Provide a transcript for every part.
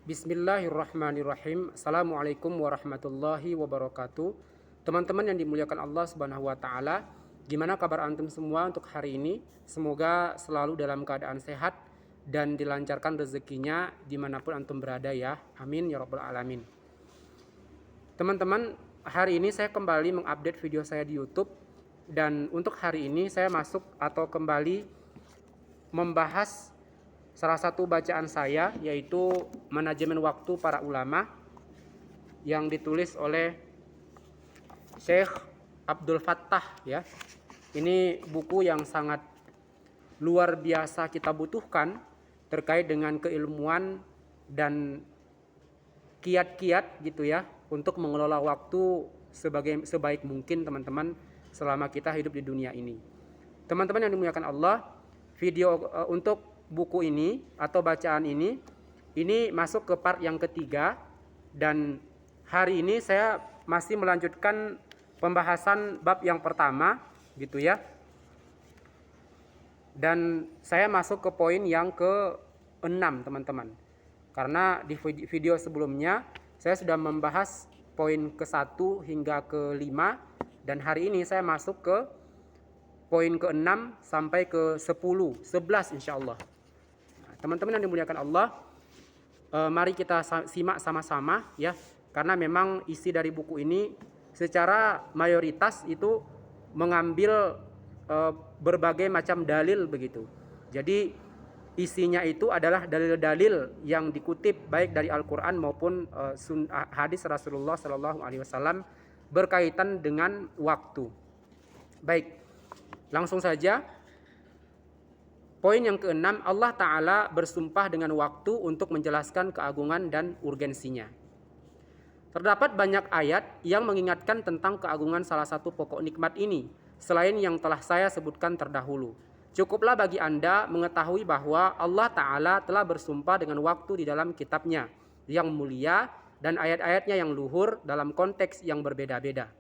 Bismillahirrahmanirrahim. Assalamualaikum warahmatullahi wabarakatuh. Teman-teman yang dimuliakan Allah Subhanahu wa taala, gimana kabar antum semua untuk hari ini? Semoga selalu dalam keadaan sehat dan dilancarkan rezekinya dimanapun antum berada ya. Amin ya rabbal alamin. Teman-teman, hari ini saya kembali mengupdate video saya di YouTube, dan untuk hari ini saya masuk atau kembali membahas salah satu bacaan saya, yaitu Manajemen Waktu Para Ulama yang ditulis oleh Syekh Abdul Fattah ya. Ini buku yang sangat luar biasa kita butuhkan terkait dengan keilmuan dan kiat-kiat gitu ya untuk mengelola waktu sebaik mungkin teman-teman selama kita hidup di dunia ini. Teman-teman yang dimuliakan Allah, video untuk buku ini atau bacaan ini masuk ke part yang ketiga, dan hari ini saya masih melanjutkan pembahasan bab yang pertama gitu ya. Dan saya masuk ke poin yang ke-6 teman-teman. Karena di video sebelumnya saya sudah membahas poin ke-1 hingga ke-5, dan hari ini saya masuk ke poin ke-6 sampai ke-10, 11 insyaallah. Teman-teman yang dimuliakan Allah, mari kita simak sama-sama ya, karena memang isi dari buku ini secara mayoritas itu mengambil berbagai macam dalil begitu. Jadi isinya itu adalah dalil-dalil yang dikutip baik dari Al-Quran maupun hadis Rasulullah SAW berkaitan dengan waktu. Baik, langsung saja. Poin yang ke-6, Allah Ta'ala bersumpah dengan waktu untuk menjelaskan keagungan dan urgensinya. Terdapat banyak ayat yang mengingatkan tentang keagungan salah satu pokok nikmat ini, selain yang telah saya sebutkan terdahulu. Cukuplah bagi Anda mengetahui bahwa Allah Ta'ala telah bersumpah dengan waktu di dalam kitabnya yang mulia dan ayat-ayatnya yang luhur dalam konteks yang berbeda-beda.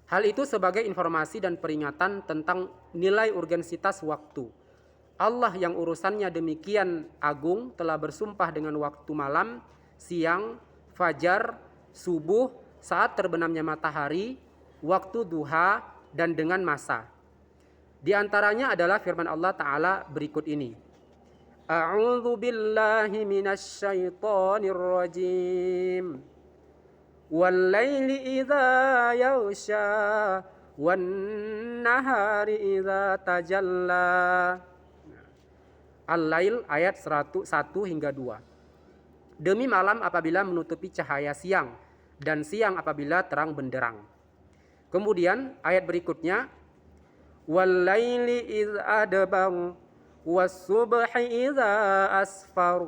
Hal itu sebagai informasi dan peringatan tentang nilai urgensitas waktu. Allah yang urusannya demikian agung telah bersumpah dengan waktu malam, siang, fajar, subuh, saat terbenamnya matahari, waktu duha, dan dengan masa. Di antaranya adalah firman Allah Ta'ala berikut ini. A'udzu billahi minasyaitonir rajim. Wal-laili idza yaghsha wan-nahari idza tajalla. Al-Lail ayat 101 hingga 2. Demi malam apabila menutupi cahaya siang, dan siang apabila terang benderang. Kemudian ayat berikutnya, wal-laili idza adbar was-subhi idza asfar.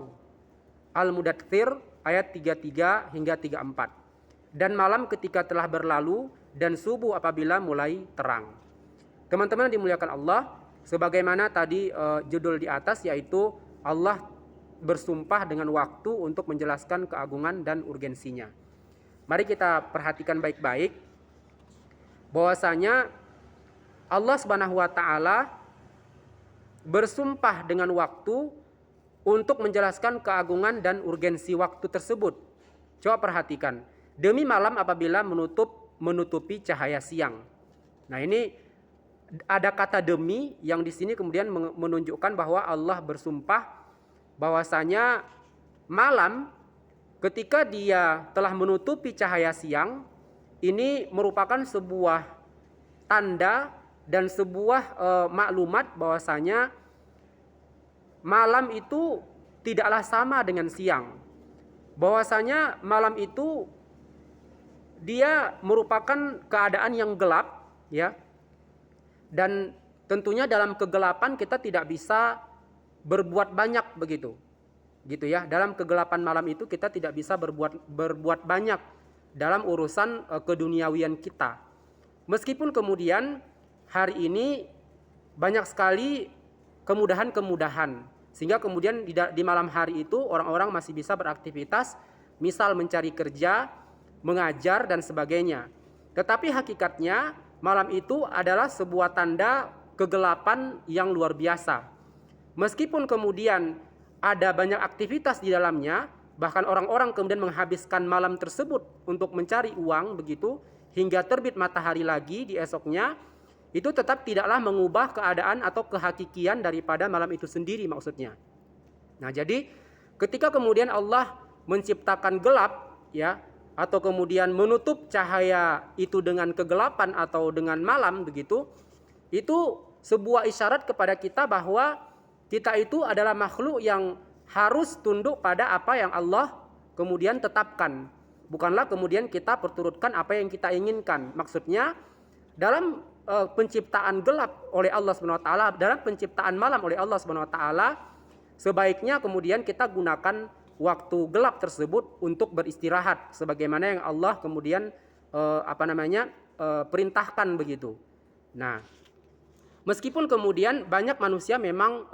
Al-Mudaththir ayat 33 hingga 34. Dan malam ketika telah berlalu dan subuh apabila mulai terang. Teman-teman dimuliakan Allah, sebagaimana tadi judul di atas, yaitu Allah bersumpah dengan waktu untuk menjelaskan keagungan dan urgensinya. Mari kita perhatikan baik-baik bahwasanya Allah Subhanahu wa taala bersumpah dengan waktu untuk menjelaskan keagungan dan urgensi waktu tersebut. Coba perhatikan. Demi malam apabila menutupi cahaya siang. Nah, ini ada kata demi yang di sini kemudian menunjukkan bahwa Allah bersumpah bahwasanya malam ketika dia telah menutupi cahaya siang ini merupakan sebuah tanda dan sebuah maklumat bahwasanya malam itu tidaklah sama dengan siang. Bahwasanya malam itu dia merupakan keadaan yang gelap ya. Dan tentunya dalam kegelapan kita tidak bisa berbuat banyak begitu. Gitu ya. Dalam kegelapan malam itu kita tidak bisa berbuat banyak dalam urusan keduniawian kita. Meskipun kemudian hari ini banyak sekali kemudahan-kemudahan, sehingga kemudian di malam hari itu orang-orang masih bisa beraktivitas, misal mencari kerja, mengajar dan sebagainya. Tetapi hakikatnya malam itu adalah sebuah tanda kegelapan yang luar biasa. Meskipun kemudian ada banyak aktivitas di dalamnya, bahkan orang-orang kemudian menghabiskan malam tersebut untuk mencari uang begitu hingga terbit matahari lagi di esoknya, itu tetap tidaklah mengubah keadaan atau kehakikian daripada malam itu sendiri maksudnya. Nah, jadi ketika kemudian Allah menciptakan gelap ya, atau kemudian menutup cahaya itu dengan kegelapan atau dengan malam begitu, itu sebuah isyarat kepada kita bahwa kita itu adalah makhluk yang harus tunduk pada apa yang Allah kemudian tetapkan. Bukanlah kemudian kita perturutkan apa yang kita inginkan. Maksudnya dalam penciptaan gelap oleh Allah Subhanahu wa taala, dalam penciptaan malam oleh Allah Subhanahu wa taala, sebaiknya kemudian kita gunakan waktu gelap tersebut untuk beristirahat sebagaimana yang Allah kemudian perintahkan begitu. Nah, meskipun kemudian banyak manusia memang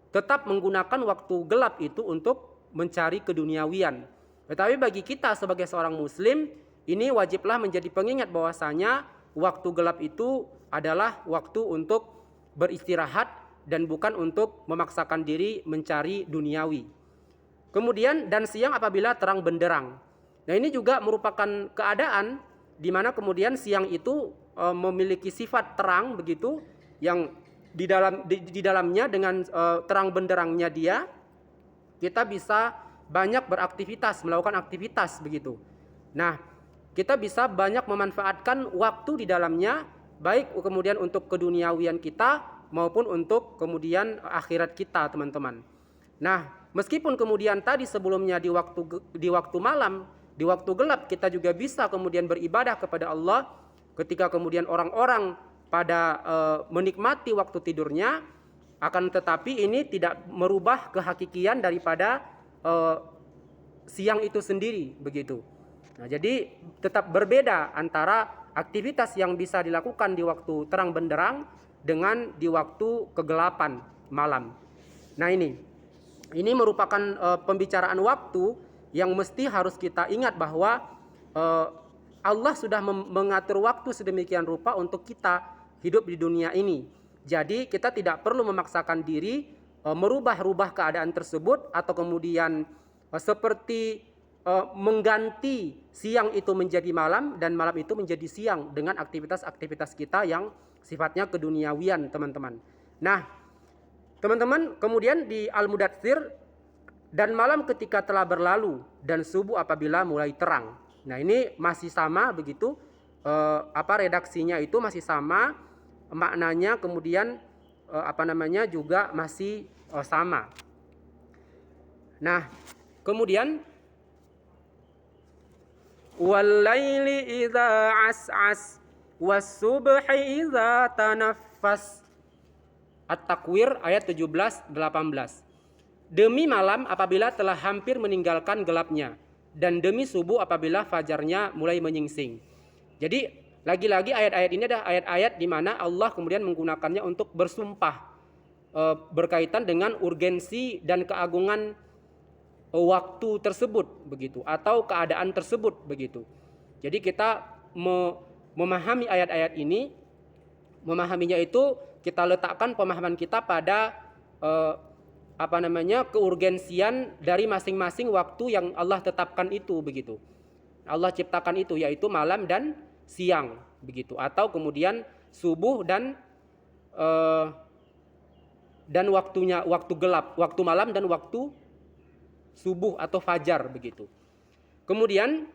tetap menggunakan waktu gelap itu untuk mencari keduniawian. Tetapi bagi kita sebagai seorang muslim, ini wajiblah menjadi pengingat bahwasanya waktu gelap itu adalah waktu untuk beristirahat dan bukan untuk memaksakan diri mencari duniawi. Kemudian dan siang apabila terang benderang. Nah, ini juga merupakan keadaan di mana kemudian siang itu memiliki sifat terang begitu, yang di dalamnya dengan terang benderangnya dia kita bisa banyak beraktivitas, melakukan aktivitas begitu. Nah, kita bisa banyak memanfaatkan waktu di dalamnya, baik kemudian untuk keduniawian kita maupun untuk kemudian akhirat kita, teman-teman. Nah, meskipun kemudian tadi sebelumnya di waktu malam, di waktu gelap kita juga bisa kemudian beribadah kepada Allah, ketika kemudian orang-orang pada menikmati waktu tidurnya, akan tetapi ini tidak merubah kehakikian daripada siang itu sendiri begitu. Nah, jadi tetap berbeda antara aktivitas yang bisa dilakukan di waktu terang benderang dengan di waktu kegelapan malam. Nah, ini merupakan pembicaraan waktu yang mesti harus kita ingat bahwa Allah sudah mengatur waktu sedemikian rupa untuk kita hidup di dunia ini. Jadi kita tidak perlu memaksakan diri merubah-rubah keadaan tersebut atau kemudian seperti mengganti siang itu menjadi malam dan malam itu menjadi siang dengan aktivitas-aktivitas kita yang sifatnya keduniawian, teman-teman. Nah, teman-teman, kemudian di Al-Mudatsir, dan malam ketika telah berlalu dan subuh apabila mulai terang. Nah, ini masih sama begitu, redaksinya itu masih sama, maknanya kemudian juga masih sama. Nah, kemudian wal-laili idza as'as was-subhi idza tanaffas. At-Takwir ayat 17-18. Demi malam apabila telah hampir meninggalkan gelapnya, dan demi subuh apabila fajarnya mulai menyingsing. Jadi lagi-lagi ayat-ayat ini adalah ayat-ayat di mana Allah kemudian menggunakannya untuk bersumpah berkaitan dengan urgensi dan keagungan waktu tersebut begitu, atau keadaan tersebut begitu. Jadi kita memahami ayat-ayat ini, memahaminya itu kita letakkan pemahaman kita pada keurgensian dari masing-masing waktu yang Allah tetapkan itu begitu. Allah ciptakan itu, yaitu malam dan siang begitu, atau kemudian subuh dan waktu gelap, waktu malam dan waktu subuh atau fajar begitu. Kemudian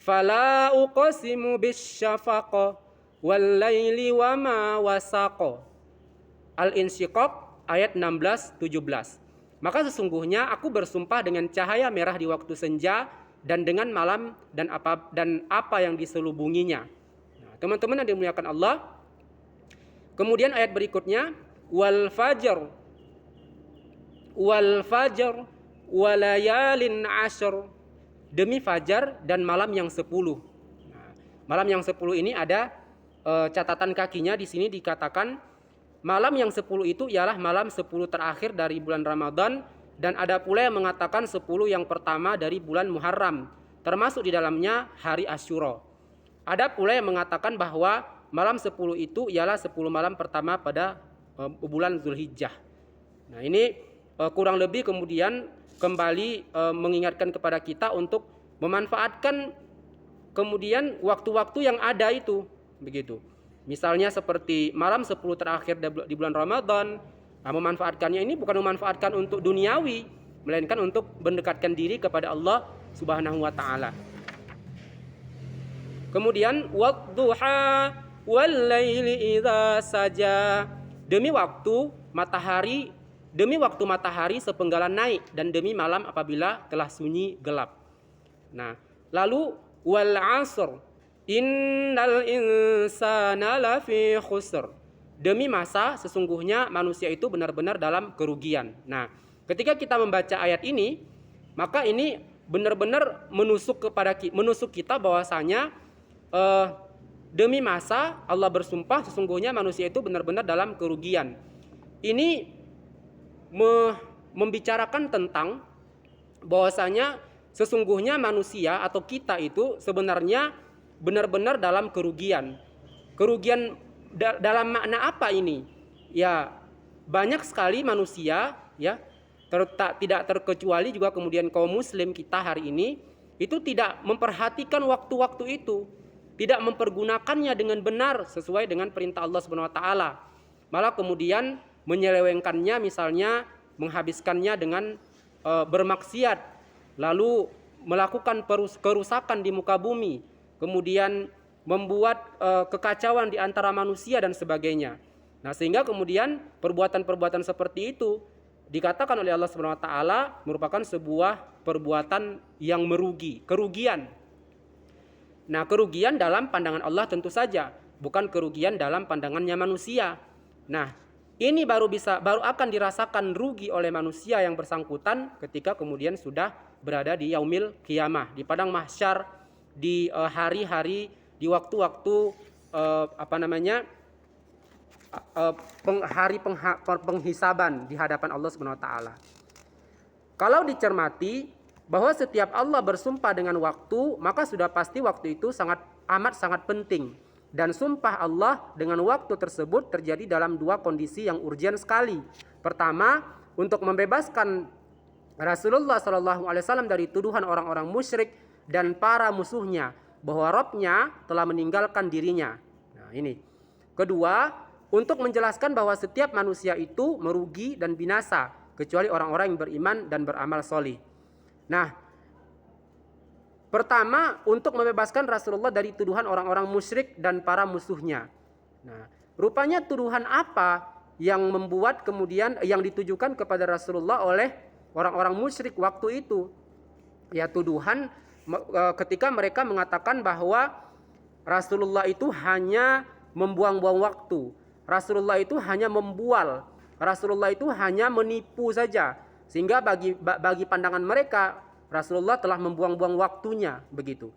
fala uqsimu bisyafaq wal laili wama wasaq. Al-Insyiqaq ayat 16-17. Maka sesungguhnya aku bersumpah dengan cahaya merah di waktu senja dan dengan malam dan apa yang diselubunginya. Nah, teman-teman yang dimuliakan Allah. Kemudian ayat berikutnya wal fajr walayalin ashr, demi fajar dan malam yang 10. Nah, malam yang 10 ini ada catatan kakinya di sini dikatakan malam yang 10 itu ialah malam 10 terakhir dari bulan Ramadan, dan ada pula yang mengatakan 10 yang pertama dari bulan Muharram, termasuk di dalamnya hari Asyura. Ada pula yang mengatakan bahwa malam 10 itu ialah 10 malam pertama pada bulan Zulhijjah. Nah, ini kurang lebih kemudian kembali mengingatkan kepada kita untuk memanfaatkan kemudian waktu-waktu yang ada itu, begitu. Misalnya seperti malam 10 terakhir di bulan Ramadan, memanfaatkannya ini bukan memanfaatkan untuk duniawi, melainkan untuk mendekatkan diri kepada Allah Subhanahu wa taala. Kemudian wadduha wal laili idza saja, demi waktu matahari sepenggalan naik dan demi malam apabila telah sunyi gelap. Nah, lalu wal asr innal insana lafi khusr, demi masa sesungguhnya manusia itu benar-benar dalam kerugian. Nah, ketika kita membaca ayat ini, maka ini benar-benar menusuk kita bahwasanya demi masa Allah bersumpah sesungguhnya manusia itu benar-benar dalam kerugian. Ini membicarakan tentang bahwasanya sesungguhnya manusia atau kita itu sebenarnya benar-benar dalam kerugian. Kerugian dalam makna apa ini? Ya, banyak sekali manusia ya, tidak terkecuali juga kemudian kaum muslim kita hari ini itu tidak memperhatikan waktu-waktu itu, tidak mempergunakannya dengan benar sesuai dengan perintah Allah Subhanahu wa taala. Malah kemudian menyelewengkannya, misalnya menghabiskannya dengan bermaksiat, lalu melakukan kerusakan di muka bumi, kemudian membuat kekacauan di antara manusia dan sebagainya. Nah, sehingga kemudian perbuatan-perbuatan seperti itu dikatakan oleh Allah Subhanahu wa taala merupakan sebuah perbuatan yang merugi, kerugian. Nah, kerugian dalam pandangan Allah tentu saja, bukan kerugian dalam pandangannya manusia. Nah, ini baru akan dirasakan rugi oleh manusia yang bersangkutan ketika kemudian sudah berada di yaumil qiyamah, di padang mahsyar, di hari-hari, di waktu-waktu hari penghisaban di hadapan Allah Subhanahu wa taala. Kalau dicermati bahwa setiap Allah bersumpah dengan waktu, maka sudah pasti waktu itu sangat penting. Dan sumpah Allah dengan waktu tersebut terjadi dalam dua kondisi yang urgen sekali. Pertama, untuk membebaskan Rasulullah SAW dari tuduhan orang-orang musyrik dan para musuhnya bahwa Rabb-nya telah meninggalkan dirinya. Nah, ini. Kedua, untuk menjelaskan bahwa setiap manusia itu merugi dan binasa kecuali orang-orang yang beriman dan beramal solih. Nah, pertama, untuk membebaskan Rasulullah dari tuduhan orang-orang musyrik dan para musuhnya. Nah, rupanya tuduhan apa yang membuat kemudian yang ditujukan kepada Rasulullah oleh orang-orang musyrik waktu itu? Ya, tuduhan ketika mereka mengatakan bahwa Rasulullah itu hanya membuang-buang waktu. Rasulullah itu hanya membual. Rasulullah itu hanya menipu saja. Sehingga bagi pandangan mereka Rasulullah telah membuang-buang waktunya, begitu.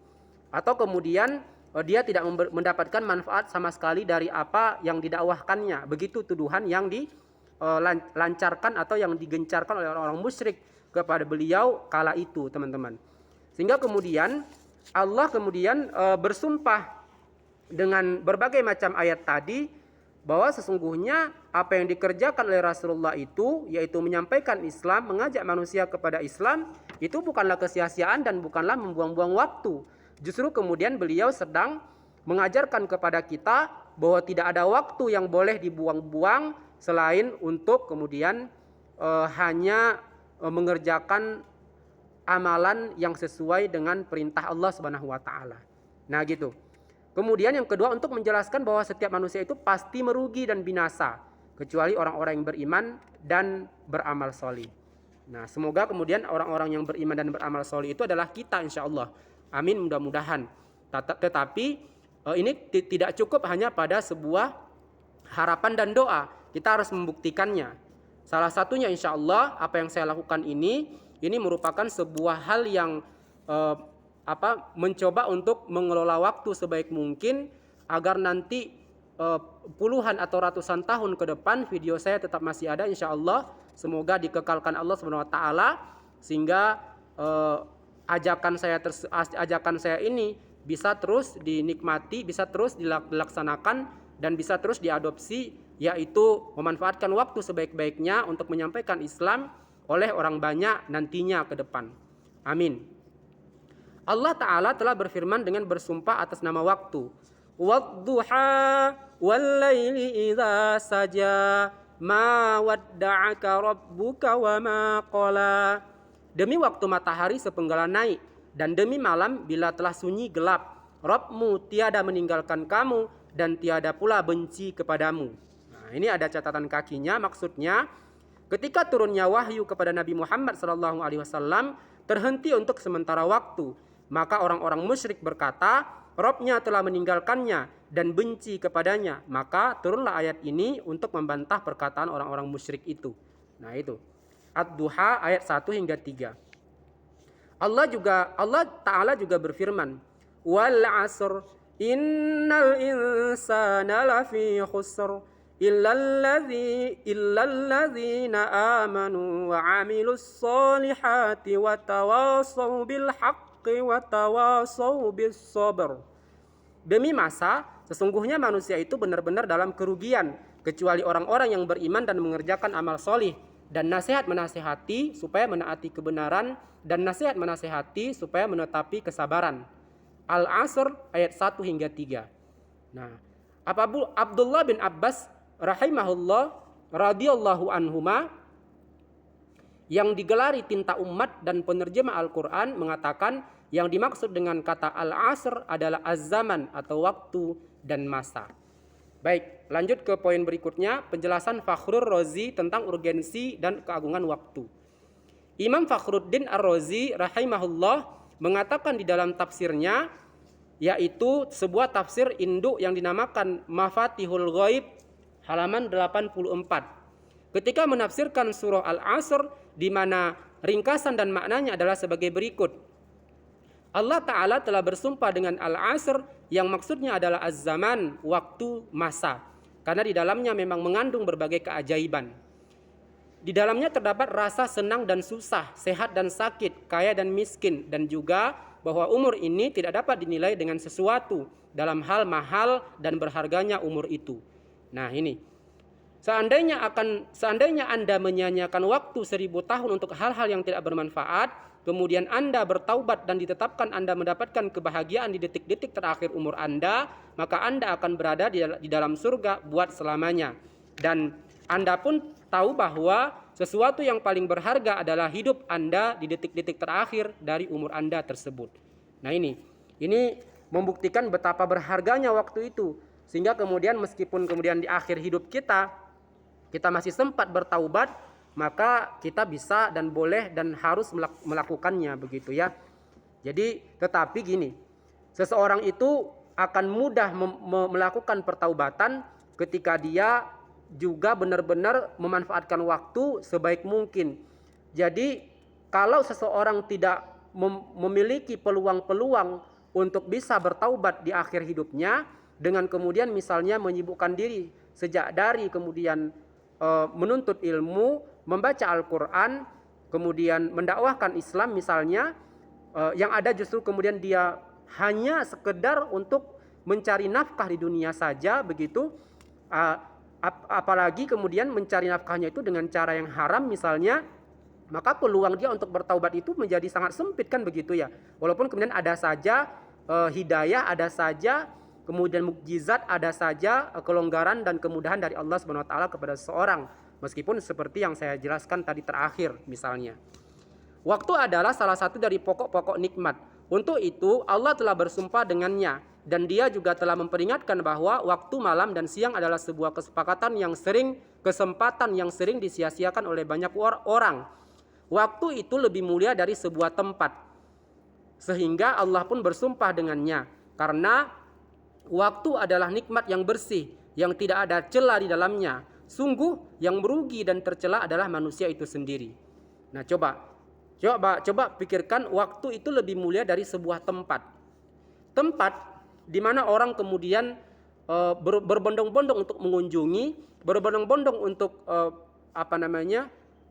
Atau kemudian dia tidak mendapatkan manfaat sama sekali dari apa yang didakwahkannya. Begitu tuduhan yang dilancarkan atau yang digencarkan oleh orang-orang musyrik kepada beliau kala itu, teman-teman. Sehingga kemudian Allah bersumpah dengan berbagai macam ayat tadi bahwa sesungguhnya apa yang dikerjakan oleh Rasulullah itu, yaitu menyampaikan Islam, mengajak manusia kepada Islam, itu bukanlah kesia-siaan dan bukanlah membuang-buang waktu. Justru kemudian beliau sedang mengajarkan kepada kita bahwa tidak ada waktu yang boleh dibuang-buang selain untuk kemudian hanya mengerjakan amalan yang sesuai dengan perintah Allah Subhanahu wa taala. Nah, gitu. Kemudian yang kedua, untuk menjelaskan bahwa setiap manusia itu pasti merugi dan binasa kecuali orang-orang yang beriman dan beramal solih. Nah, semoga kemudian orang-orang yang beriman dan beramal solih itu adalah kita, insya Allah. Amin, mudah-mudahan. Tetapi ini tidak cukup hanya pada sebuah harapan dan doa. Kita harus membuktikannya. Salah satunya insya Allah apa yang saya lakukan ini merupakan sebuah hal yang mencoba untuk mengelola waktu sebaik mungkin agar nanti puluhan atau ratusan tahun ke depan video saya tetap masih ada, insya Allah. Semoga dikekalkan Allah Subhanahu wa taala sehingga ajakan saya ini bisa terus dinikmati, bisa terus dilaksanakan dan bisa terus diadopsi, yaitu memanfaatkan waktu sebaik-baiknya untuk menyampaikan Islam, oleh orang banyak nantinya ke depan. Amin. Allah Ta'ala telah berfirman dengan bersumpah atas nama waktu. Wadduha wallaili idza saja ma wadda'aka rabbuka wa ma qala. Demi waktu matahari sepenggalan naik dan demi malam bila telah sunyi gelap, Rabbmu tiada meninggalkan kamu dan tiada pula benci kepadamu. Nah, ini ada catatan kakinya, maksudnya ketika turunnya wahyu kepada Nabi Muhammad SAW terhenti untuk sementara waktu, maka orang-orang musyrik berkata, Robnya telah meninggalkannya dan benci kepadanya. Maka turunlah ayat ini untuk membantah perkataan orang-orang musyrik itu. Nah itu. Ad-Duha ayat 1 hingga 3. Allah Ta'ala juga berfirman, Wal asr innal insana lafi khusr illalladzina amanu wa amilus solihati wa tawasaw bil haqqi wa tawasaw bis sabr. Demi masa, sesungguhnya manusia itu benar-benar dalam kerugian, kecuali orang-orang yang beriman dan mengerjakan amal solih, dan nasihat menasihati supaya menaati kebenaran, dan nasihat menasihati supaya menetapi kesabaran. Al-Asr ayat 1 hingga 3. Nah, Abdullah bin Abbas rahimahullah radhiyallahu anhuma yang digelari tinta umat dan penerjemah Al-Quran mengatakan yang dimaksud dengan kata al-asr adalah az-zaman atau waktu dan masa. Baik, lanjut ke poin berikutnya, penjelasan Fakhrur Razi tentang urgensi dan keagungan waktu. Imam Fakhruddin Ar-Razi rahimahullah mengatakan di dalam tafsirnya, yaitu sebuah tafsir induk yang dinamakan Mafatihul Ghaib halaman 84. Ketika menafsirkan surah Al-Asr di mana ringkasan dan maknanya adalah sebagai berikut. Allah Ta'ala telah bersumpah dengan Al-Asr yang maksudnya adalah az-zaman, waktu, masa. Karena di dalamnya memang mengandung berbagai keajaiban. Di dalamnya terdapat rasa senang dan susah, sehat dan sakit, kaya dan miskin, dan juga bahwa umur ini tidak dapat dinilai dengan sesuatu dalam hal mahal dan berharganya umur itu. Nah ini, seandainya Anda menyia-nyiakan waktu 1000 tahun untuk hal-hal yang tidak bermanfaat, kemudian Anda bertaubat dan ditetapkan Anda mendapatkan kebahagiaan di detik-detik terakhir umur Anda, maka Anda akan berada di dalam surga buat selamanya. Dan Anda pun tahu bahwa sesuatu yang paling berharga adalah hidup Anda di detik-detik terakhir dari umur Anda tersebut. Nah ini membuktikan betapa berharganya waktu itu. Sehingga kemudian meskipun kemudian di akhir hidup kita masih sempat bertaubat, maka kita bisa dan boleh dan harus melakukannya begitu ya. Jadi tetapi gini, seseorang itu akan mudah melakukan pertaubatan ketika dia juga benar-benar memanfaatkan waktu sebaik mungkin. Jadi kalau seseorang tidak memiliki peluang-peluang untuk bisa bertaubat di akhir hidupnya, dengan kemudian misalnya menyibukkan diri sejak dari kemudian menuntut ilmu, membaca Al-Quran, kemudian mendakwahkan Islam misalnya, yang ada justru kemudian dia hanya sekedar untuk mencari nafkah di dunia saja begitu, apalagi kemudian mencari nafkahnya itu dengan cara yang haram misalnya, maka peluang dia untuk bertaubat itu menjadi sangat sempit kan begitu ya. Walaupun kemudian ada saja hidayah, ada saja kemudian mukjizat, ada saja kelonggaran dan kemudahan dari Allah Subhanahu wa taala kepada seseorang, meskipun seperti yang saya jelaskan tadi terakhir misalnya. Waktu adalah salah satu dari pokok-pokok nikmat. Untuk itu Allah telah bersumpah dengannya, dan dia juga telah memperingatkan bahwa waktu malam dan siang adalah sebuah kesempatan yang sering disia-siakan oleh banyak orang. Waktu itu lebih mulia dari sebuah tempat, sehingga Allah pun bersumpah dengannya, karena waktu adalah nikmat yang bersih, yang tidak ada celah di dalamnya. Sungguh yang merugi dan tercela adalah manusia itu sendiri. Nah coba pikirkan, waktu itu lebih mulia dari sebuah tempat. Tempat di mana orang kemudian berbondong-bondong untuk mengunjungi, berbondong-bondong untuk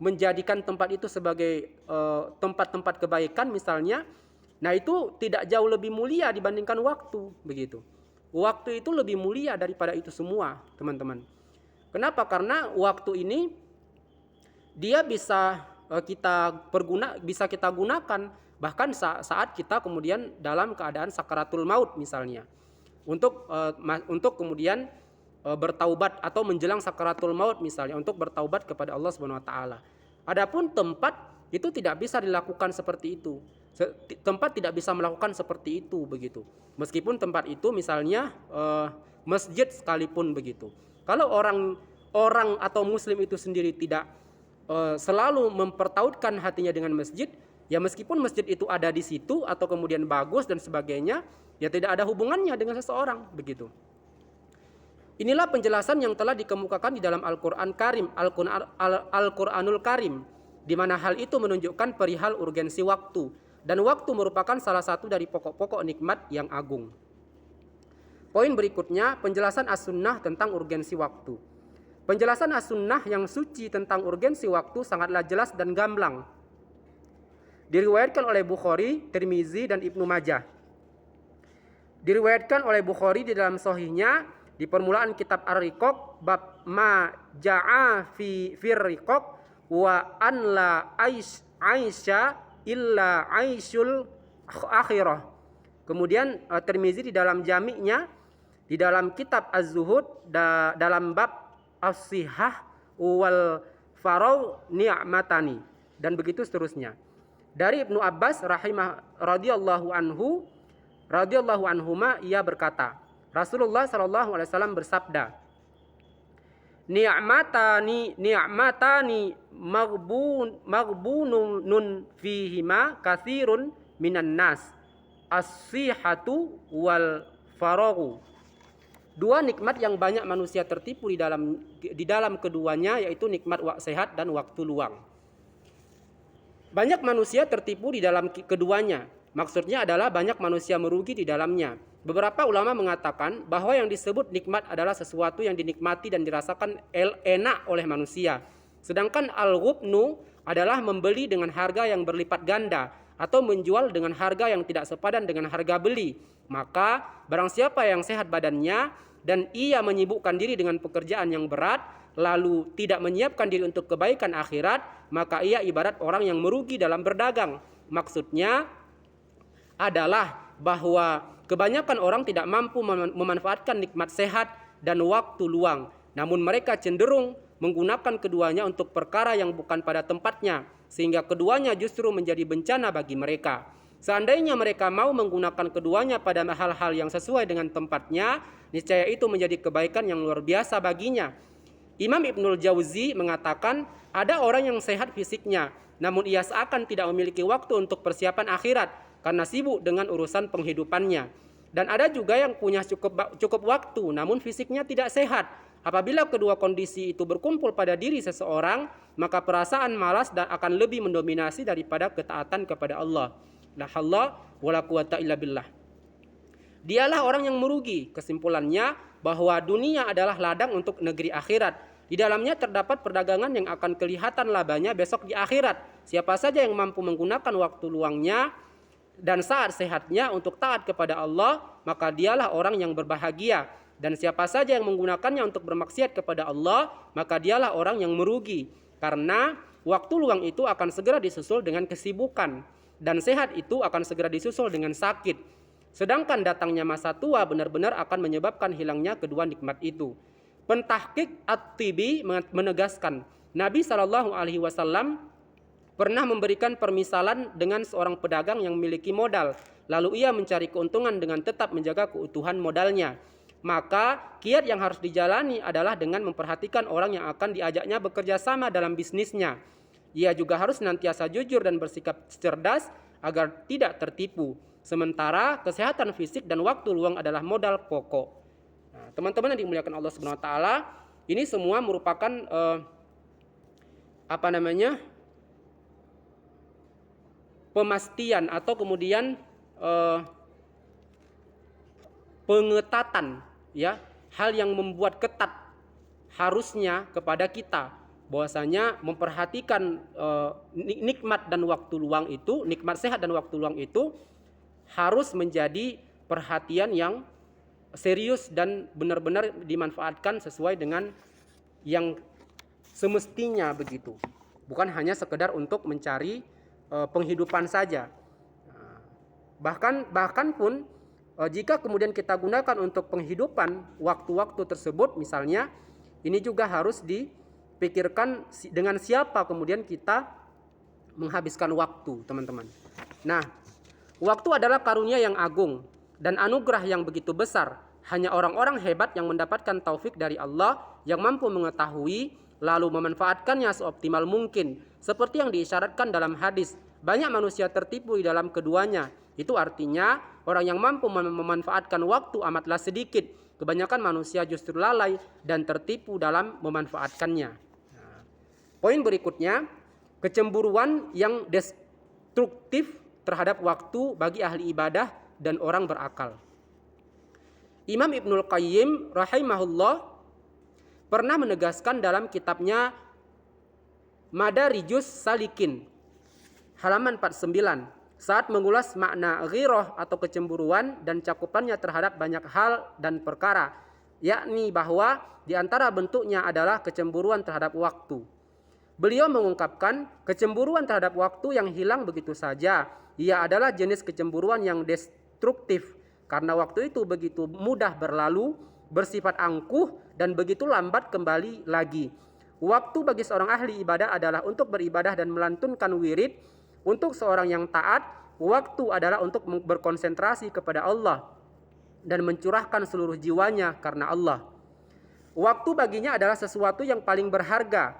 menjadikan tempat itu sebagai tempat-tempat kebaikan misalnya. Nah itu tidak jauh lebih mulia dibandingkan waktu begitu. Waktu itu lebih mulia daripada itu semua, teman-teman. Kenapa? Karena waktu ini dia bisa bisa kita gunakan bahkan saat kita kemudian dalam keadaan sakaratul maut misalnya, untuk kemudian bertaubat atau menjelang sakaratul maut misalnya untuk bertaubat kepada Allah Subhanahu wa taala. Adapun tempat itu tidak bisa dilakukan seperti itu. Tempat tidak bisa melakukan seperti itu begitu. Meskipun tempat itu misalnya masjid sekalipun begitu. Kalau orang atau muslim itu sendiri tidak selalu mempertautkan hatinya dengan masjid, ya meskipun masjid itu ada di situ atau kemudian bagus dan sebagainya, ya tidak ada hubungannya dengan seseorang begitu. Inilah penjelasan yang telah dikemukakan di dalam Al-Qur'an Karim, Al-Qur'anul Karim, di mana hal itu menunjukkan perihal urgensi waktu, dan waktu merupakan salah satu dari pokok-pokok nikmat yang agung. Poin berikutnya, penjelasan as-sunnah tentang urgensi waktu. Penjelasan as-sunnah yang suci tentang urgensi waktu sangatlah jelas dan gamblang. Diriwayatkan oleh Bukhari, Tirmizi, dan Ibnu Majah. Diriwayatkan oleh Bukhari di dalam sahihnya di permulaan kitab Ar-Riqaq bab ma ja'a fi riqaq wa an la aisha illa aisyul akhirah. Kemudian Tirmizi di dalam jami'nya di dalam kitab Az-Zuhud dalam bab as-sihah wal farau ni'matani, dan begitu seterusnya. Dari Ibnu Abbas radhiyallahu anhuma ia berkata, Rasulullah sallallahu alaihi wasallam bersabda, ni'matani maghbunun fihima katsirun minan nas, as-sihhatu wal faragu. Dua nikmat yang banyak manusia tertipu di dalam keduanya, yaitu nikmat sehat dan waktu luang. Banyak manusia tertipu di dalam keduanya. Maksudnya adalah banyak manusia merugi di dalamnya. Beberapa ulama mengatakan bahwa yang disebut nikmat adalah sesuatu yang dinikmati dan dirasakan enak oleh manusia. Sedangkan al-ghubnu adalah membeli dengan harga yang berlipat ganda atau menjual dengan harga yang tidak sepadan dengan harga beli. Maka barang siapa yang sehat badannya dan ia menyibukkan diri dengan pekerjaan yang berat, lalu tidak menyiapkan diri untuk kebaikan akhirat, maka ia ibarat orang yang merugi dalam berdagang. Maksudnya adalah bahwa kebanyakan orang tidak mampu memanfaatkan nikmat sehat dan waktu luang, namun mereka cenderung menggunakan keduanya untuk perkara yang bukan pada tempatnya, sehingga keduanya justru menjadi bencana bagi mereka. Seandainya mereka mau menggunakan keduanya pada hal-hal yang sesuai dengan tempatnya, niscaya itu menjadi kebaikan yang luar biasa baginya. Imam Ibnul Jauzi mengatakan, ada orang yang sehat fisiknya, namun ia seakan tidak memiliki waktu untuk persiapan akhirat karena sibuk dengan urusan penghidupannya. Dan ada juga yang punya cukup waktu, namun fisiknya tidak sehat. Apabila kedua kondisi itu berkumpul pada diri seseorang, maka perasaan malas dan akan lebih mendominasi daripada ketaatan kepada Allah. La haula wala quwata illa billah. Dialah orang yang merugi. Kesimpulannya bahwa dunia adalah ladang untuk negeri akhirat. Di dalamnya terdapat perdagangan yang akan kelihatan labanya besok di akhirat. Siapa saja yang mampu menggunakan waktu luangnya dan saat sehatnya untuk taat kepada Allah, maka dialah orang yang berbahagia. Dan siapa saja yang menggunakannya untuk bermaksiat kepada Allah, maka dialah orang yang merugi. Karena waktu luang itu akan segera disusul dengan kesibukan, dan sehat itu akan segera disusul dengan sakit. Sedangkan datangnya masa tua benar-benar akan menyebabkan hilangnya kedua nikmat itu. Pentahqiq At-Tibi menegaskan, Nabi SAW pernah memberikan permisalan dengan seorang pedagang yang memiliki modal, lalu ia mencari keuntungan dengan tetap menjaga keutuhan modalnya. Maka kiat yang harus dijalani adalah dengan memperhatikan orang yang akan diajaknya bekerja sama dalam bisnisnya. Ia juga harus senantiasa jujur dan bersikap cerdas agar tidak tertipu. Sementara kesehatan fisik dan waktu luang adalah modal pokok. Nah, teman-teman yang dimuliakan Allah Subhanahu wa taala, ini semua merupakan pemastian atau kemudian pengetatan, ya, hal yang membuat ketat harusnya kepada kita bahwasanya memperhatikan nikmat dan waktu luang itu, nikmat sehat dan waktu luang itu harus menjadi perhatian yang serius dan benar-benar dimanfaatkan sesuai dengan yang semestinya begitu. bukan hanya sekedar untuk mencari penghidupan saja. Bahkan pun jika kemudian kita gunakan untuk penghidupan waktu-waktu tersebut misalnya, ini juga harus dipikirkan dengan siapa kemudian kita menghabiskan waktu, teman-teman. Nah, waktu adalah karunia yang agung dan anugerah yang begitu besar. Hanya orang-orang hebat yang mendapatkan taufik dari Allah yang mampu mengetahui lalu memanfaatkannya seoptimal mungkin. Seperti yang diisyaratkan dalam hadis, banyak manusia tertipu di dalam keduanya. Itu artinya orang yang mampu memanfaatkan waktu amatlah sedikit. Kebanyakan manusia justru lalai dan tertipu dalam memanfaatkannya. Nah, poin berikutnya, kecemburuan yang destruktif terhadap waktu bagi ahli ibadah dan orang berakal. Imam Ibnul Qayyim rahimahullah pernah menegaskan dalam kitabnya Madarijus Salikin halaman 49 saat mengulas makna ghirah atau kecemburuan dan cakupannya terhadap banyak hal dan perkara, yakni bahwa di antara bentuknya adalah kecemburuan terhadap waktu. Beliau mengungkapkan kecemburuan terhadap waktu yang hilang begitu saja. Ia adalah jenis kecemburuan yang destruktif karena waktu itu begitu mudah berlalu, bersifat angkuh dan begitu lambat kembali lagi. Waktu bagi seorang ahli ibadah adalah untuk beribadah dan melantunkan wirid. Untuk seorang yang taat, waktu adalah untuk berkonsentrasi kepada Allah dan mencurahkan seluruh jiwanya karena Allah. Waktu baginya adalah sesuatu yang paling berharga.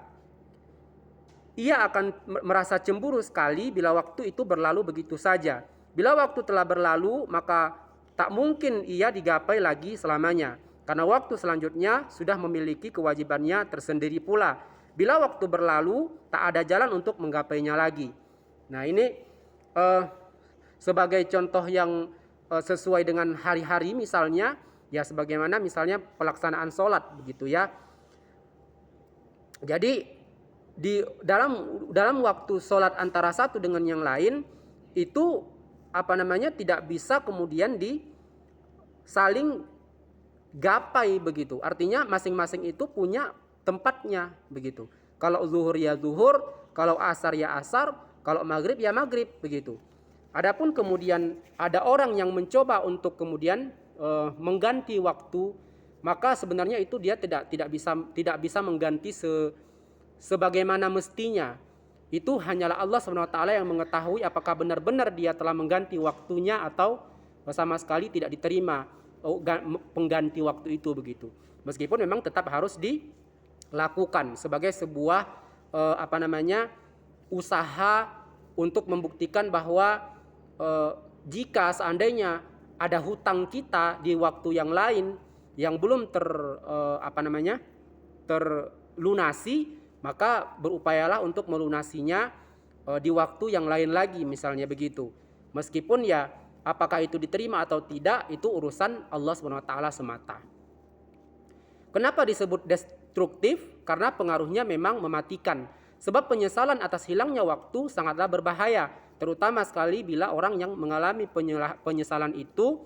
Ia akan merasa cemburu sekali bila waktu itu berlalu begitu saja. Bila waktu telah berlalu, maka tak mungkin ia digapai lagi selamanya. Karena waktu selanjutnya sudah memiliki kewajibannya tersendiri pula. Bila waktu berlalu, tak ada jalan untuk menggapainya lagi. Nah, ini sebagai contoh yang sesuai dengan hari-hari misalnya, ya sebagaimana misalnya pelaksanaan sholat begitu ya. Jadi di dalam waktu sholat antara satu dengan yang lain itu tidak bisa kemudian saling gapai begitu. Artinya masing-masing itu punya tempatnya begitu. Kalau zuhur ya zuhur, kalau asar ya asar, kalau maghrib ya maghrib begitu. Adapun kemudian ada orang yang mencoba untuk kemudian mengganti waktu, maka sebenarnya itu dia tidak bisa mengganti sebagaimana mestinya. Itu hanyalah Allah SWT yang mengetahui apakah benar-benar dia telah mengganti waktunya atau sama sekali tidak diterima pengganti waktu itu begitu. Meskipun memang tetap harus dilakukan sebagai sebuah usaha untuk membuktikan bahwa jika seandainya ada hutang kita di waktu yang lain yang belum terlunasi, maka berupayalah untuk melunasinya di waktu yang lain lagi misalnya begitu. Meskipun ya apakah itu diterima atau tidak itu urusan Allah SWT semata. Kenapa disebut destruktif? Karena pengaruhnya memang mematikan. Sebab penyesalan atas hilangnya waktu sangatlah berbahaya, terutama sekali bila orang yang mengalami penyesalan itu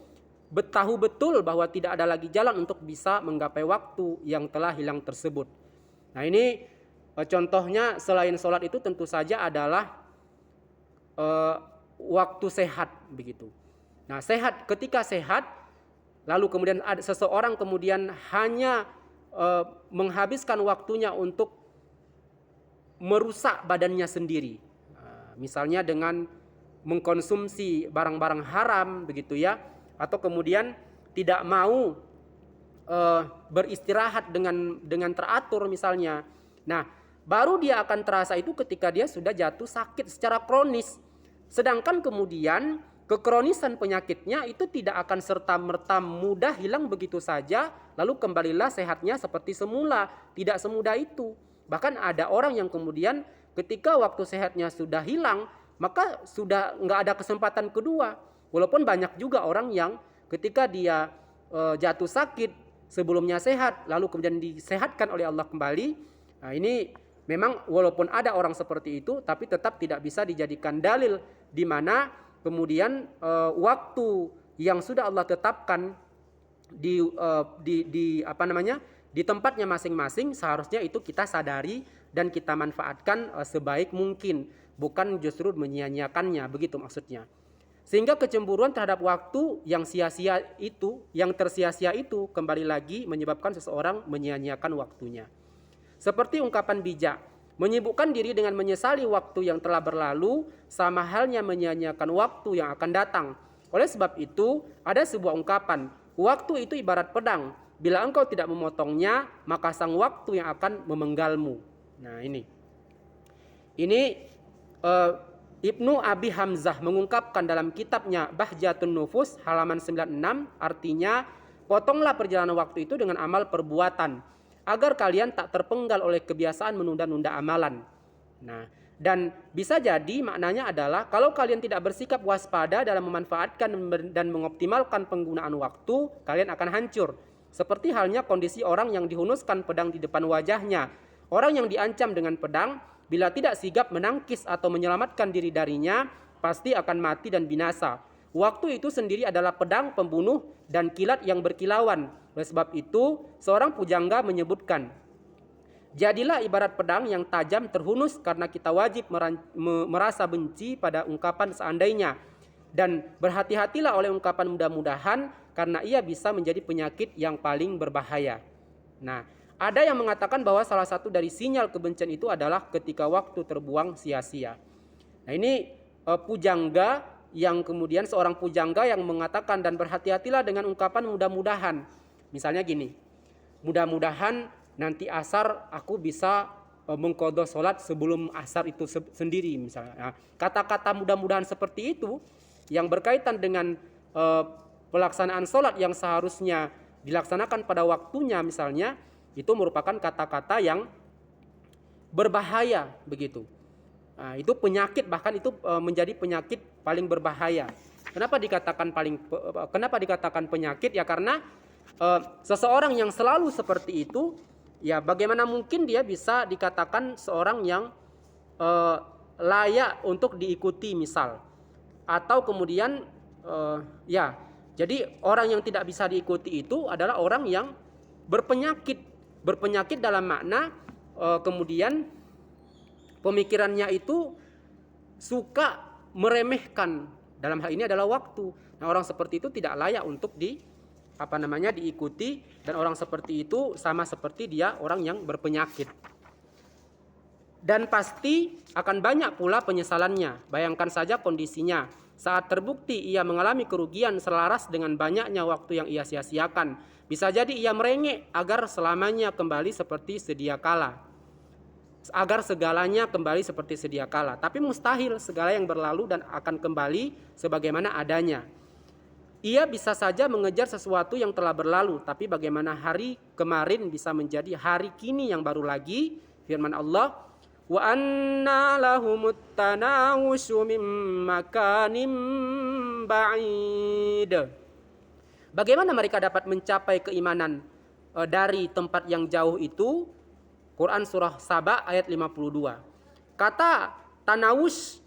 tahu betul bahwa tidak ada lagi jalan untuk bisa menggapai waktu yang telah hilang tersebut. Nah, ini contohnya selain sholat itu tentu saja adalah waktu sehat begitu. Nah, ketika sehat lalu kemudian ada seseorang kemudian hanya menghabiskan waktunya untuk merusak badannya sendiri, misalnya dengan mengkonsumsi barang-barang haram begitu ya, atau kemudian tidak mau beristirahat dengan teratur misalnya. Nah, baru dia akan terasa itu ketika dia sudah jatuh sakit secara kronis. Sedangkan kemudian kekronisan penyakitnya itu tidak akan serta-merta mudah hilang begitu saja, lalu kembalilah sehatnya seperti semula. Tidak semudah itu. Bahkan ada orang yang kemudian ketika waktu sehatnya sudah hilang, maka sudah nggak ada kesempatan kedua. Walaupun banyak juga orang yang ketika dia jatuh sakit, sebelumnya sehat, lalu kemudian disehatkan oleh Allah kembali. Nah, ini memang walaupun ada orang seperti itu, tapi tetap tidak bisa dijadikan dalil di mana kemudian waktu yang sudah Allah tetapkan di tempatnya masing-masing seharusnya itu kita sadari dan kita manfaatkan sebaik mungkin, bukan justru menyia-nyiakannya, begitu maksudnya. Sehingga kecemburuan terhadap waktu yang sia-sia itu, yang tersia-sia itu kembali lagi menyebabkan seseorang menyia-nyiakan waktunya. Seperti ungkapan bijak, menyibukkan diri dengan menyesali waktu yang telah berlalu sama halnya menyia-nyiakan waktu yang akan datang. Oleh sebab itu, ada sebuah ungkapan, waktu itu ibarat pedang, bila engkau tidak memotongnya, maka sang waktu yang akan memenggalmu. Nah ini Ibnu Abi Hamzah mengungkapkan dalam kitabnya Bahjatun Nufus halaman 96, artinya potonglah perjalanan waktu itu dengan amal perbuatan, agar kalian tak terpenggal oleh kebiasaan menunda-nunda amalan. Nah, dan bisa jadi maknanya adalah kalau kalian tidak bersikap waspada dalam memanfaatkan dan mengoptimalkan penggunaan waktu, kalian akan hancur. Seperti halnya kondisi orang yang dihunuskan pedang di depan wajahnya. Orang yang diancam dengan pedang, bila tidak sigap menangkis atau menyelamatkan diri darinya, pasti akan mati dan binasa. Waktu itu sendiri adalah pedang pembunuh dan kilat yang berkilauan. Oleh sebab itu, seorang pujangga menyebutkan, jadilah ibarat pedang yang tajam terhunus karena kita wajib merasa benci pada ungkapan seandainya. Dan berhati-hatilah oleh ungkapan mudah-mudahan karena ia bisa menjadi penyakit yang paling berbahaya. Nah, ada yang mengatakan bahwa salah satu dari sinyal kebencian itu adalah ketika waktu terbuang sia-sia. Nah ini pujangga yang kemudian seorang pujangga yang mengatakan dan berhati-hatilah dengan ungkapan mudah-mudahan. Misalnya gini, mudah-mudahan nanti asar aku bisa mengqadha sholat sebelum asar itu sendiri misalnya. Nah, kata-kata mudah-mudahan seperti itu yang berkaitan dengan pelaksanaan sholat yang seharusnya dilaksanakan pada waktunya misalnya, itu merupakan kata-kata yang berbahaya begitu. Nah, itu penyakit, bahkan itu menjadi penyakit paling berbahaya. Kenapa dikatakan penyakit? Ya karena seseorang yang selalu seperti itu, ya bagaimana mungkin dia bisa dikatakan seorang yang layak untuk diikuti misal. Atau kemudian jadi orang yang tidak bisa diikuti itu adalah orang yang berpenyakit dalam makna kemudian pemikirannya itu suka meremehkan, dalam hal ini adalah waktu. Nah, orang seperti itu tidak layak untuk diikuti, dan orang seperti itu sama seperti dia orang yang berpenyakit. Dan pasti akan banyak pula penyesalannya. Bayangkan saja kondisinya saat terbukti ia mengalami kerugian selaras dengan banyaknya waktu yang ia sia-siakan. Bisa jadi ia merengek agar selamanya kembali seperti sedia kala. Agar segalanya kembali seperti sedia kala. Tapi mustahil segala yang berlalu dan akan kembali sebagaimana adanya. Ia bisa saja mengejar sesuatu yang telah berlalu, tapi bagaimana hari kemarin bisa menjadi hari kini yang baru lagi? Firman Allah, wa anna lahumut tanawushu min makanim ba'id. Bagaimana mereka dapat mencapai keimanan dari tempat yang jauh itu? Quran surah Saba ayat 52. Kata tanawus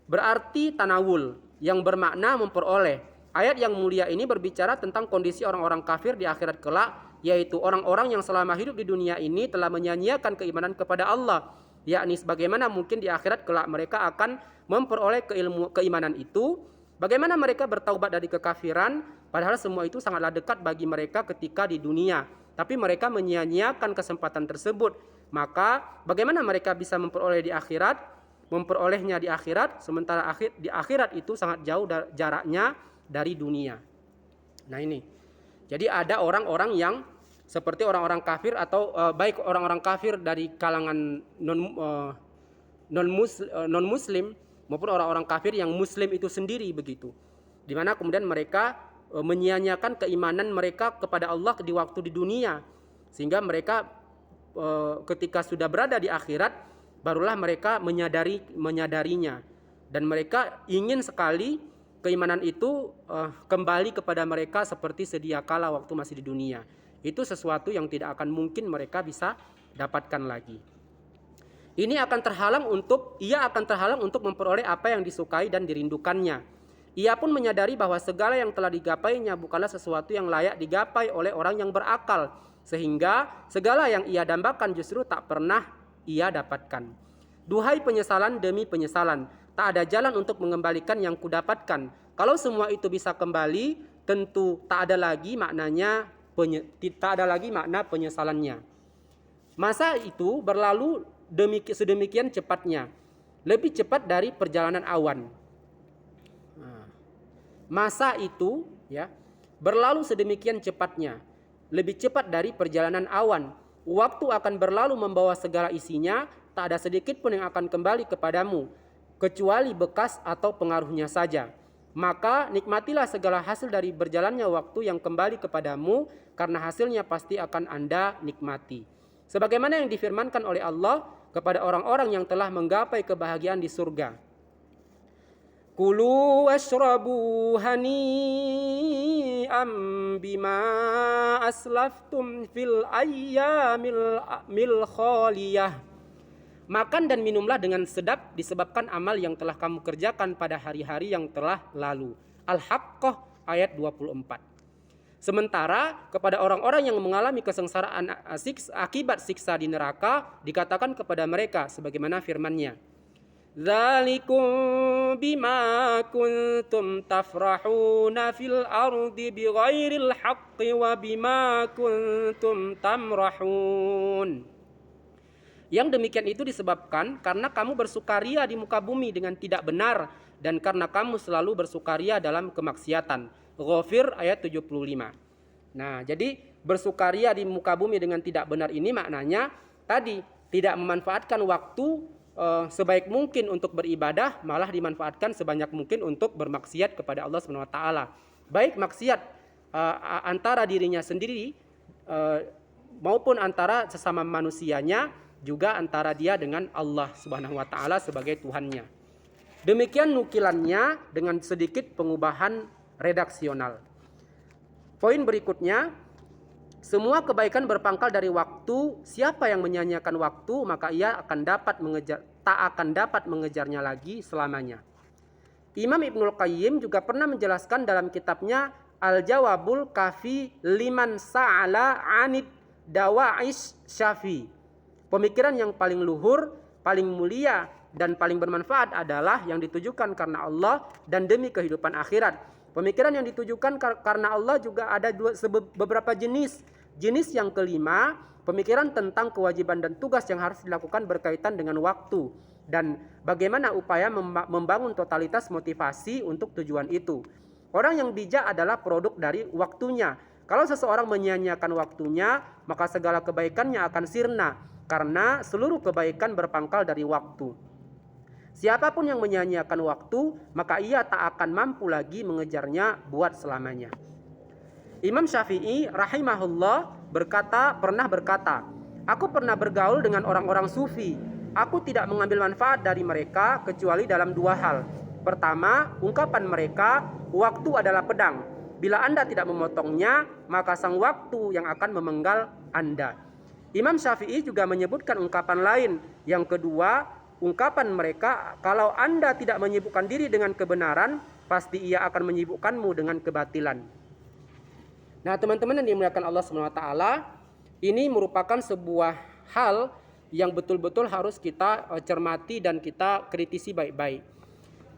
berarti tanawul yang bermakna memperoleh. Ayat yang mulia ini berbicara tentang kondisi orang-orang kafir di akhirat kelak, yaitu orang-orang yang selama hidup di dunia ini telah menyia-nyiakan keimanan kepada Allah. Yakni bagaimana mungkin di akhirat kelak mereka akan memperoleh keimanan itu. Bagaimana mereka bertaubat dari kekafiran, padahal semua itu sangatlah dekat bagi mereka ketika di dunia. Tapi mereka menyia-nyiakan kesempatan tersebut. Maka bagaimana mereka bisa memperolehnya di akhirat, sementara di akhirat itu sangat jauh jaraknya dari dunia. Nah ini, jadi ada orang-orang yang seperti orang-orang kafir atau baik orang-orang kafir dari kalangan non muslim maupun orang-orang kafir yang muslim itu sendiri begitu, di mana kemudian mereka menyia-nyiakan keimanan mereka kepada Allah di waktu di dunia, sehingga mereka ketika sudah berada di akhirat barulah mereka menyadarinya, dan mereka ingin sekali keimanan itu kembali kepada mereka seperti sedia kala waktu masih di dunia. Itu sesuatu yang tidak akan mungkin mereka bisa dapatkan lagi. Ia akan terhalang untuk memperoleh apa yang disukai dan dirindukannya. Ia pun menyadari bahwa segala yang telah digapainya bukanlah sesuatu yang layak digapai oleh orang yang berakal, sehingga segala yang ia dambakan justru tak pernah ia dapatkan. Duhai penyesalan demi penyesalan, tak ada jalan untuk mengembalikan yang kudapatkan. Kalau semua itu bisa kembali, tentu tak ada lagi maknanya tak ada lagi makna penyesalannya. Masa itu berlalu sedemikian cepatnya, lebih cepat dari perjalanan awan. Masa itu ya berlalu sedemikian cepatnya, lebih cepat dari perjalanan awan. Waktu akan berlalu membawa segala isinya, tak ada sedikit pun yang akan kembali kepadamu, kecuali bekas atau pengaruhnya saja. Maka nikmatilah segala hasil dari berjalannya waktu yang kembali kepadamu, karena hasilnya pasti akan Anda nikmati. Sebagaimana yang difirmankan oleh Allah kepada orang-orang yang telah menggapai kebahagiaan di surga. Kulu washrabu hani'am bima aslaftum fil ayyamil khaliyah. Makan dan minumlah dengan sedap disebabkan amal yang telah kamu kerjakan pada hari-hari yang telah lalu. Al-Haqqah ayat 24. Sementara kepada orang-orang yang mengalami kesengsaraan akibat siksa di neraka, dikatakan kepada mereka sebagaimana firman-Nya. Dzalikum bima kuntum tafrahuna fil ardi bighairil haqqi wa bima kuntum tamrahun. Yang demikian itu disebabkan karena kamu bersukaria di muka bumi dengan tidak benar, dan karena kamu selalu bersukaria dalam kemaksiatan. Ghafir ayat 75. Nah, jadi bersukaria di muka bumi dengan tidak benar ini maknanya tadi tidak memanfaatkan waktu sebaik mungkin untuk beribadah, malah dimanfaatkan sebanyak mungkin untuk bermaksiat kepada Allah SWT. Baik maksiat antara dirinya sendiri maupun antara sesama manusianya, juga antara dia dengan Allah SWT sebagai Tuhannya. Demikian nukilannya dengan sedikit pengubahan redaksional. Poin berikutnya, semua kebaikan berpangkal dari waktu. Siapa yang menyanyiakan waktu, maka ia tak akan dapat mengejarnya lagi selamanya. Imam Ibnul Qayyim juga pernah menjelaskan dalam kitabnya Al-Jawabul Kafi liman sa'ala anid dawa'is syafi. Pemikiran yang paling luhur, paling mulia, dan paling bermanfaat adalah yang ditujukan karena Allah dan demi kehidupan akhirat. Pemikiran yang ditujukan karena Allah juga ada beberapa jenis. Jenis yang kelima, pemikiran tentang kewajiban dan tugas yang harus dilakukan berkaitan dengan waktu dan bagaimana upaya membangun totalitas motivasi untuk tujuan itu. Orang yang bijak adalah produk dari waktunya. Kalau seseorang menyia-nyiakan waktunya, maka segala kebaikannya akan sirna karena seluruh kebaikan berpangkal dari waktu. Siapapun yang menyia-nyiakan waktu, maka ia tak akan mampu lagi mengejarnya buat selamanya. Imam Syafi'i rahimahullah pernah berkata, aku pernah bergaul dengan orang-orang sufi. Aku tidak mengambil manfaat dari mereka kecuali dalam dua hal. Pertama, ungkapan mereka, waktu adalah pedang. Bila Anda tidak memotongnya, maka sang waktu yang akan memenggal Anda. Imam Syafi'i juga menyebutkan ungkapan lain. Yang kedua, ungkapan mereka, kalau Anda tidak menyibukkan diri dengan kebenaran, pasti ia akan menyibukkanmu dengan kebatilan. Nah, teman-teman yang dimuliakan Allah SWT, ini merupakan sebuah hal yang betul-betul harus kita cermati dan kita kritisi baik-baik.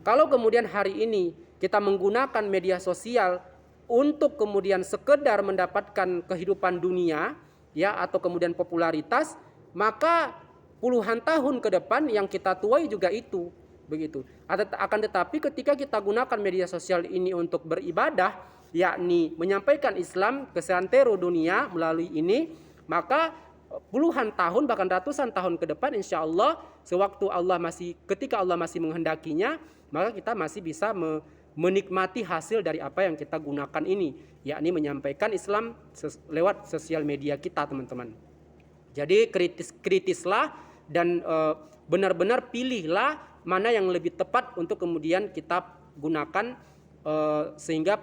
Kalau kemudian hari ini kita menggunakan media sosial untuk kemudian sekedar mendapatkan kehidupan dunia, ya, atau kemudian popularitas, maka puluhan tahun ke depan yang kita tuai juga itu, begitu. Akan tetapi ketika kita gunakan media sosial ini untuk beribadah, yakni menyampaikan Islam ke seantero dunia melalui ini, maka puluhan tahun bahkan ratusan tahun ke depan insya Allah ketika Allah masih menghendakinya, maka kita masih bisa menikmati hasil dari apa yang kita gunakan ini, yakni menyampaikan Islam lewat sosial media kita, teman-teman. Jadi kritislah dan benar-benar pilihlah mana yang lebih tepat untuk kemudian kita gunakan, sehingga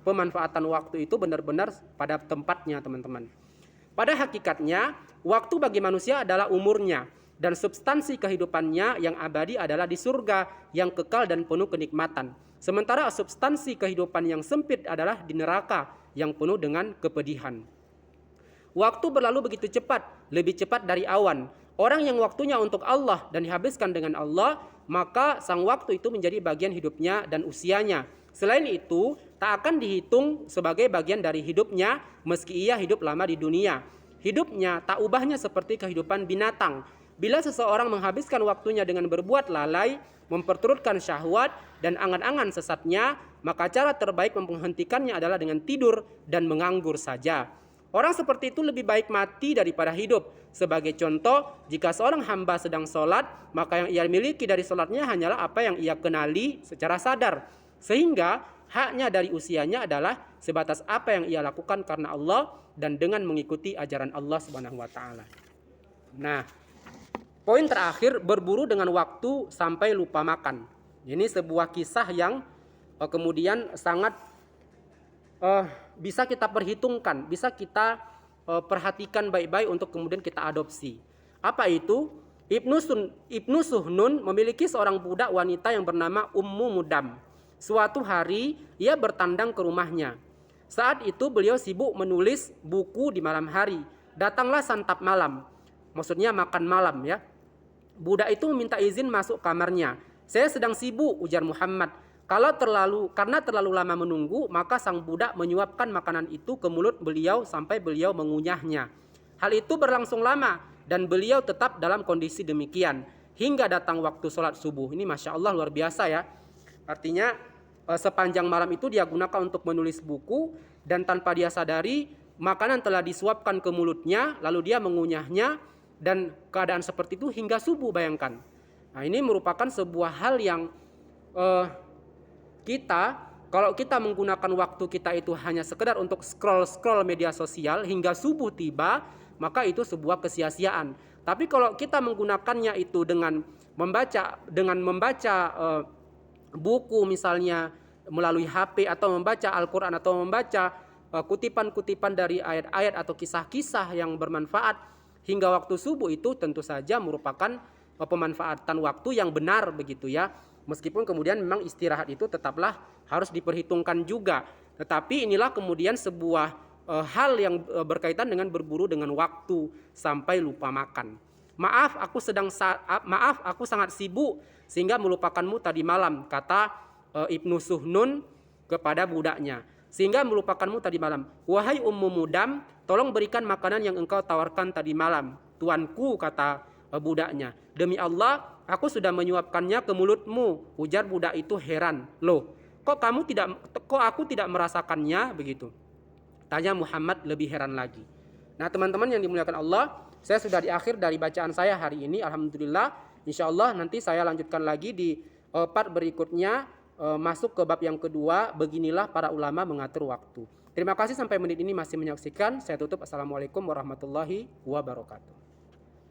pemanfaatan waktu itu benar-benar pada tempatnya, teman-teman. Pada hakikatnya, waktu bagi manusia adalah umurnya, dan substansi kehidupannya yang abadi adalah di surga yang kekal dan penuh kenikmatan. Sementara substansi kehidupan yang sempit adalah di neraka yang penuh dengan kepedihan. Waktu berlalu begitu cepat, lebih cepat dari awan. Orang yang waktunya untuk Allah dan dihabiskan dengan Allah, maka sang waktu itu menjadi bagian hidupnya dan usianya. Selain itu, tak akan dihitung sebagai bagian dari hidupnya meski ia hidup lama di dunia. Hidupnya tak ubahnya seperti kehidupan binatang. Bila seseorang menghabiskan waktunya dengan berbuat lalai, memperturutkan syahwat dan angan-angan sesatnya, maka cara terbaik menghentikannya adalah dengan tidur dan menganggur saja. Orang seperti itu lebih baik mati daripada hidup. Sebagai contoh, jika seorang hamba sedang sholat, maka yang ia miliki dari sholatnya hanyalah apa yang ia kenali secara sadar. Sehingga haknya dari usianya adalah sebatas apa yang ia lakukan karena Allah dan dengan mengikuti ajaran Allah Subhanahu wa taala. Nah, poin terakhir, berburu dengan waktu sampai lupa makan. Ini sebuah kisah yang kemudian sangat bisa kita perhitungkan, bisa kita perhatikan baik-baik untuk kemudian kita adopsi. Apa itu? Ibnu Suhnun memiliki seorang budak wanita yang bernama Ummu Mudam. Suatu hari ia bertandang ke rumahnya. Saat itu beliau sibuk menulis buku di malam hari. Datanglah santap malam. Maksudnya makan malam ya. Budak itu meminta izin masuk kamarnya. Saya sedang sibuk, ujar Muhammad. Karena terlalu lama menunggu, maka sang budak menyuapkan makanan itu ke mulut beliau sampai beliau mengunyahnya. Hal itu berlangsung lama dan beliau tetap dalam kondisi demikian hingga datang waktu sholat subuh. Ini Masya Allah luar biasa ya. Artinya sepanjang malam itu dia gunakan untuk menulis buku dan tanpa dia sadari makanan telah disuapkan ke mulutnya lalu dia mengunyahnya dan keadaan seperti itu hingga subuh, bayangkan. Nah, ini merupakan sebuah hal yang kalau kita menggunakan waktu kita itu hanya sekedar untuk scroll media sosial hingga subuh tiba, maka itu sebuah kesia-siaan. Tapi kalau kita menggunakannya itu dengan membaca buku misalnya melalui HP atau membaca Al-Quran atau membaca kutipan-kutipan dari ayat-ayat atau kisah-kisah yang bermanfaat hingga waktu subuh, itu tentu saja merupakan pemanfaatan waktu yang benar begitu ya. Meskipun kemudian memang istirahat itu tetaplah harus diperhitungkan juga. Tetapi inilah kemudian sebuah hal yang berkaitan dengan berburu dengan waktu sampai lupa makan. Maaf aku sangat sibuk sehingga melupakanmu tadi malam, kata Ibnu Suhnun kepada budaknya. Sehingga melupakanmu tadi malam. Wahai Ummu Mudam, tolong berikan makanan yang engkau tawarkan tadi malam. Tuanku, kata budaknya. Demi Allah, aku sudah menyuapkannya ke mulutmu. Ujar budak itu heran. Loh, kok aku tidak merasakannya begitu? Tanya Muhammad lebih heran lagi. Nah, teman-teman yang dimuliakan Allah, saya sudah di akhir dari bacaan saya hari ini. Alhamdulillah, insya Allah nanti saya lanjutkan lagi di part berikutnya, masuk ke bab yang kedua, beginilah para ulama mengatur waktu. Terima kasih sampai menit ini masih menyaksikan. Saya tutup. Assalamualaikum warahmatullahi wabarakatuh.